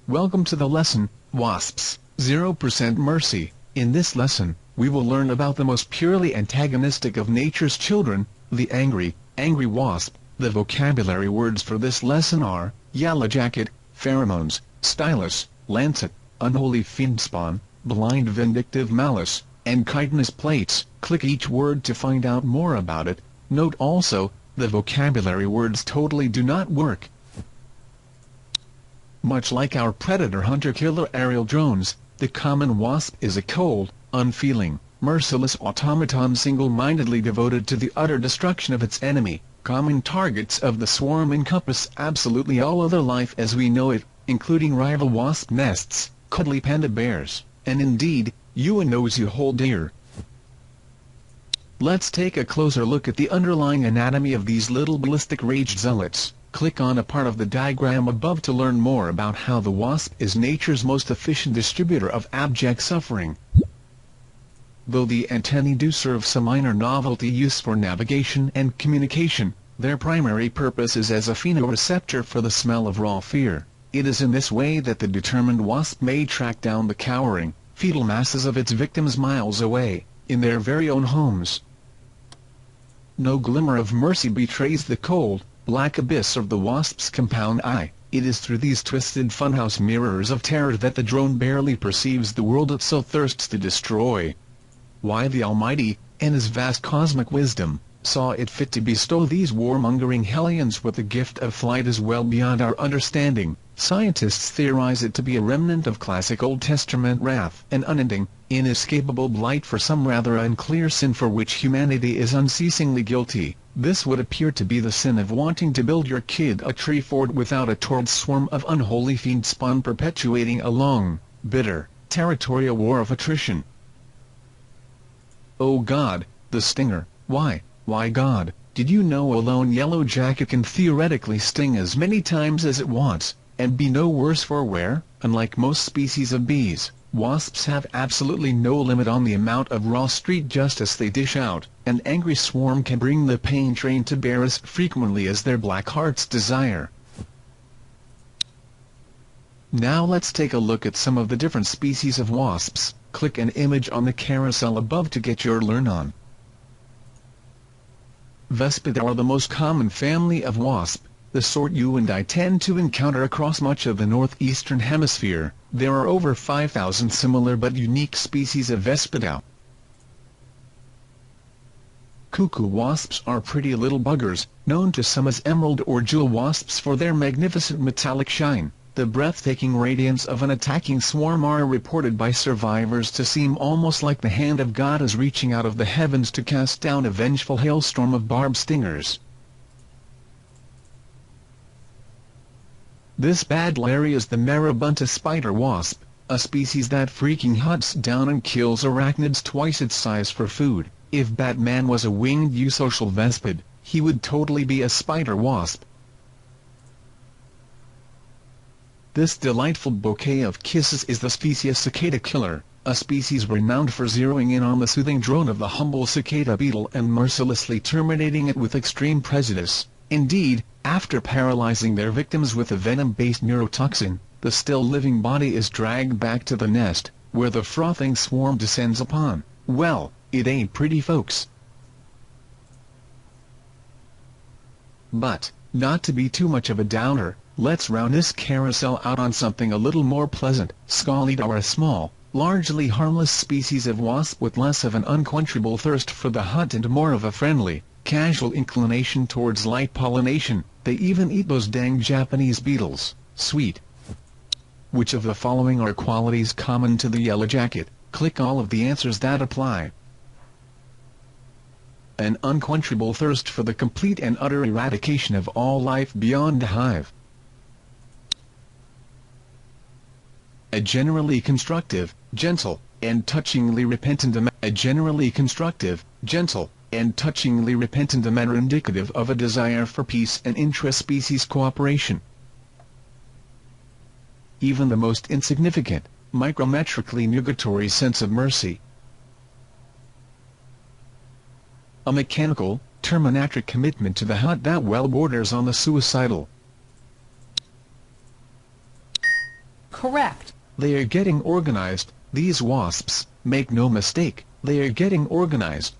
Welcome to the lesson, Wasps, 0% Mercy. In this lesson, we will learn about the most purely antagonistic of nature's children, the angry wasp. The vocabulary words for this lesson are, yellow jacket, pheromones, stylus, lancet, unholy fiendspawn, blind vindictive malice, and chitinous plates. Click each word to find out more about it. Note also, the vocabulary words totally do not work. Much like our predator hunter-killer aerial drones, the common wasp is a cold, unfeeling, merciless automaton single-mindedly devoted to the utter destruction of its enemy. Common targets of the swarm encompass absolutely all other life as we know it, including rival wasp nests, cuddly panda bears, and indeed, you and those you hold dear. Let's take a closer look at the underlying anatomy of these little ballistic rage zealots. Click on a part of the diagram above to learn more about how the wasp is nature's most efficient distributor of abject suffering. Though the antennae do serve some minor novelty use for navigation and communication, their primary purpose is as a phenoreceptor for the smell of raw fear. It is in this way that the determined wasp may track down the cowering, fetal masses of its victims miles away, in their very own homes. No glimmer of mercy betrays the cold, black abyss of the wasp's compound eye. It is through these twisted funhouse mirrors of terror that the drone barely perceives the world it so thirsts to destroy. Why the Almighty, in His vast cosmic wisdom, saw it fit to bestow these warmongering hellions with the gift of flight is well beyond our understanding. Scientists theorize it to be a remnant of classic Old Testament wrath, an unending, inescapable blight for some rather unclear sin for which humanity is unceasingly guilty. This would appear to be the sin of wanting to build your kid a tree fort without a torrid swarm of unholy fiend spawn perpetuating a long, bitter, territorial war of attrition. Oh God, the stinger. Why God, did you know a lone yellow jacket can theoretically sting as many times as it wants, and be no worse for wear? Unlike most species of bees, wasps have absolutely no limit on the amount of raw street justice they dish out. An angry swarm can bring the pain train to bear as frequently as their black hearts desire. Now let's take a look at some of the different species of wasps. Click an image on the carousel above to get your learn on. Vespidae are the most common family of wasp, the sort you and I tend to encounter across much of the northeastern hemisphere. There are over 5,000 similar but unique species of Vespidae. Cuckoo wasps are pretty little buggers, known to some as emerald or jewel wasps for their magnificent metallic shine. The breathtaking radiance of an attacking swarm are reported by survivors to seem almost like the hand of God is reaching out of the heavens to cast down a vengeful hailstorm of barbed stingers. This bad Larry is the Marabunta spider wasp, a species that freaking hunts down and kills arachnids twice its size for food. If Batman was a winged eusocial vespid, he would totally be a spider wasp. This delightful bouquet of kisses is the species cicada killer, a species renowned for zeroing in on the soothing drone of the humble cicada beetle and mercilessly terminating it with extreme prejudice. Indeed, after paralyzing their victims with a venom-based neurotoxin, the still-living body is dragged back to the nest, where the frothing swarm descends upon. Well, it ain't pretty, folks. But, not to be too much of a downer, let's round this carousel out on something a little more pleasant. Scolidae are a small, largely harmless species of wasp with less of an unquenchable thirst for the hunt and more of a friendly, casual inclination towards light pollination. They even eat those dang Japanese beetles. Sweet. Which of the following are qualities common to the yellow jacket? Click all of the answers that apply. An unquenchable thirst for the complete and utter eradication of all life beyond the hive. A generally constructive, gentle, and touchingly repentant manner indicative of a desire for peace and intra-species cooperation. Even the most insignificant, micrometrically nugatory sense of mercy. A mechanical, terminatric commitment to the hunt that well borders on the suicidal. correct. They are getting organized, these wasps, make no mistake, they are getting organized.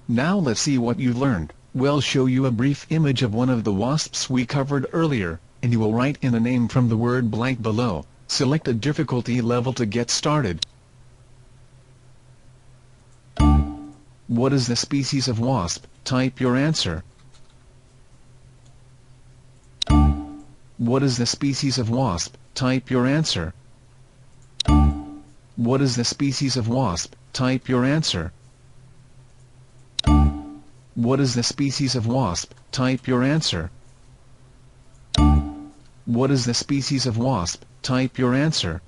Now let's see what you've learned. We'll show you a brief image of one of the wasps we covered earlier, and you will write in a name from the word blank below. Select a difficulty level to get started. What is the species of wasp? Type your answer. What is the species of wasp? Type your answer. What is the species of wasp? Type your answer. What is the species of wasp? Type your answer. What is the species of wasp? Type your answer.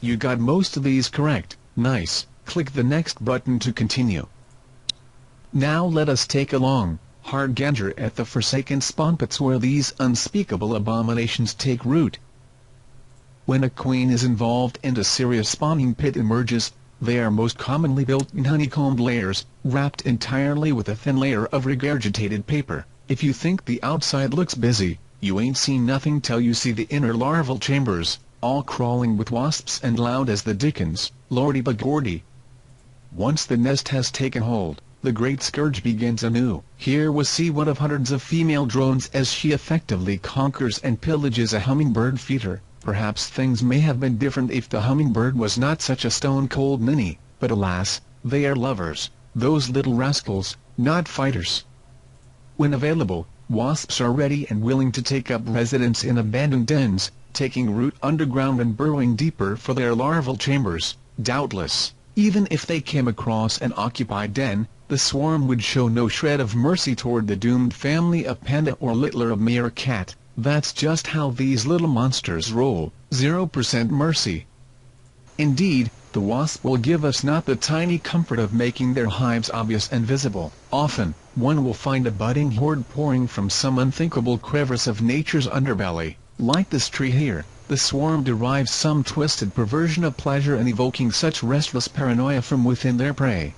You got most of these correct. Nice. Click the next button to continue. Now let us take a long, hard gander at the forsaken spawn pits where these unspeakable abominations take root. When a queen is involved and a serious spawning pit emerges, they are most commonly built in honeycombed layers, wrapped entirely with a thin layer of regurgitated paper. If you think the outside looks busy, you ain't seen nothing till you see the inner larval chambers, all crawling with wasps and loud as the dickens. Lordy-bagordy. Once the nest has taken hold, the great scourge begins anew. Here we see one of hundreds of female drones as she effectively conquers and pillages a hummingbird feeder. Perhaps things may have been different if the hummingbird was not such a stone-cold ninny, but alas, they are lovers, those little rascals, not fighters. When available, wasps are ready and willing to take up residence in abandoned dens, taking root underground and burrowing deeper for their larval chambers. Doubtless, even if they came across an occupied den, the swarm would show no shred of mercy toward the doomed family of panda or littler of meerkat. That's just how these little monsters roll, 0% mercy. Indeed, the wasp will give us not the tiny comfort of making their hives obvious and visible. Often, one will find a budding horde pouring from some unthinkable crevice of nature's underbelly. Like this tree here, the swarm derives some twisted perversion of pleasure in evoking such restless paranoia from within their prey.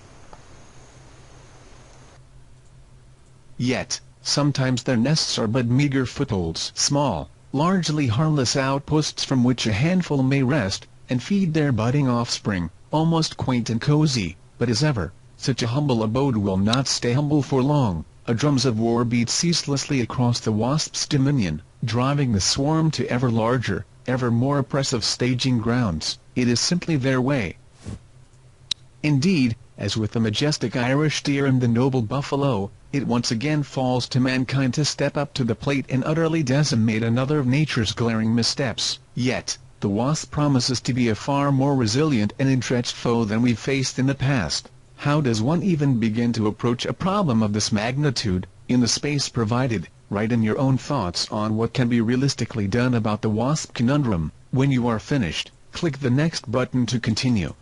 Yet, sometimes their nests are but meager footholds, small, largely harmless outposts from which a handful may rest, and feed their budding offspring, almost quaint and cozy. But as ever, such a humble abode will not stay humble for long. A drums of war beat ceaselessly across the wasp's dominion, driving the swarm to ever larger, ever more oppressive staging grounds. It is simply their way. Indeed, as with the majestic Irish deer and the noble buffalo, it once again falls to mankind to step up to the plate and utterly decimate another of nature's glaring missteps. Yet, the wasp promises to be a far more resilient and entrenched foe than we've faced in the past. How does one even begin to approach a problem of this magnitude? In the space provided, write in your own thoughts on what can be realistically done about the wasp conundrum. When you are finished, click the next button to continue.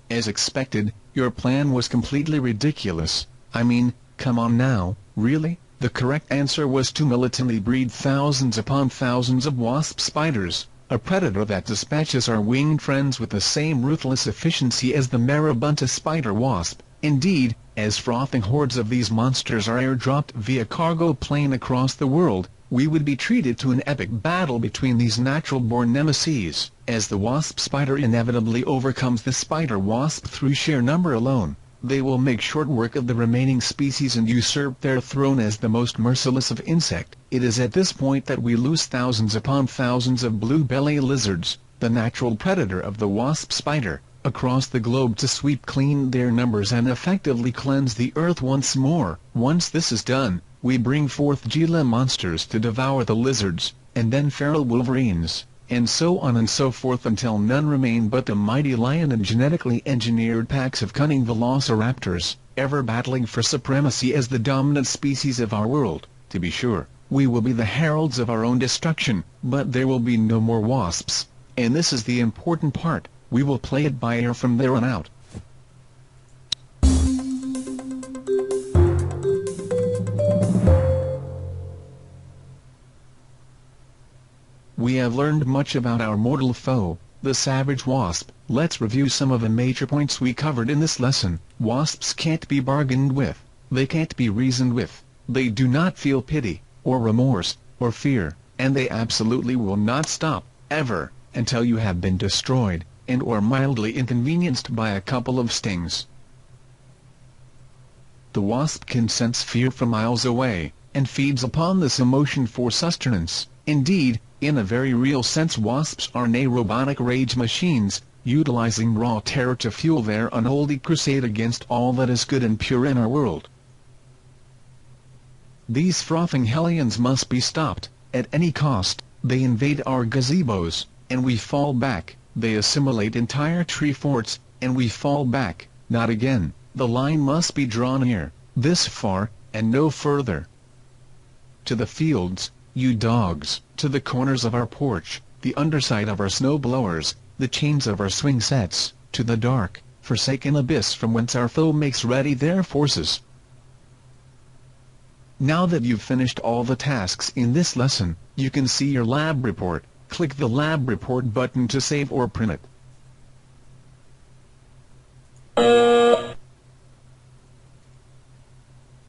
As expected, your plan was completely ridiculous. I mean, come on now, really? The correct answer was to militantly breed thousands upon thousands of wasp spiders, a predator that dispatches our winged friends with the same ruthless efficiency as the marabunta spider wasp. Indeed, as frothing hordes of these monsters are airdropped via cargo plane across the world, we would be treated to an epic battle between these natural-born nemeses. As the wasp spider inevitably overcomes the spider wasp through sheer number alone, they will make short work of the remaining species and usurp their throne as the most merciless of insect. It is at this point that we lose thousands upon thousands of blue-belly lizards, the natural predator of the wasp spider, across the globe to sweep clean their numbers and effectively cleanse the earth once more. Once this is done, we bring forth Gila monsters to devour the lizards, and then feral wolverines, and so on and so forth until none remain but the mighty lion and genetically engineered packs of cunning velociraptors, ever battling for supremacy as the dominant species of our world. To be sure, We will be the heralds of our own destruction, but there will be no more wasps, and this is the important part, we will play it by ear from there on out. We have learned much about our mortal foe, the savage wasp. Let's review some of the major points we covered in this lesson. Wasps can't be bargained with, they can't be reasoned with, they do not feel pity, or remorse, or fear, and they absolutely will not stop, ever, until you have been destroyed, and or mildly inconvenienced by a couple of stings. The wasp can sense fear from miles away, and feeds upon this emotion for sustenance. Indeed, in a very real sense, wasps are robotic rage machines, utilizing raw terror to fuel their unholy crusade against all that is good and pure in our world. These frothing hellions must be stopped, at any cost. They invade our gazebos, and we fall back. They assimilate entire tree forts, and we fall back. Not again. The line must be drawn here, this far, and no further. To the fields, you dogs, to the corners of our porch, the underside of our snowblowers, the chains of our swing sets, to the dark, forsaken abyss from whence our foe makes ready their forces. Now that you've finished all the tasks in this lesson, you can see your lab report. Click the lab report button to save or print it.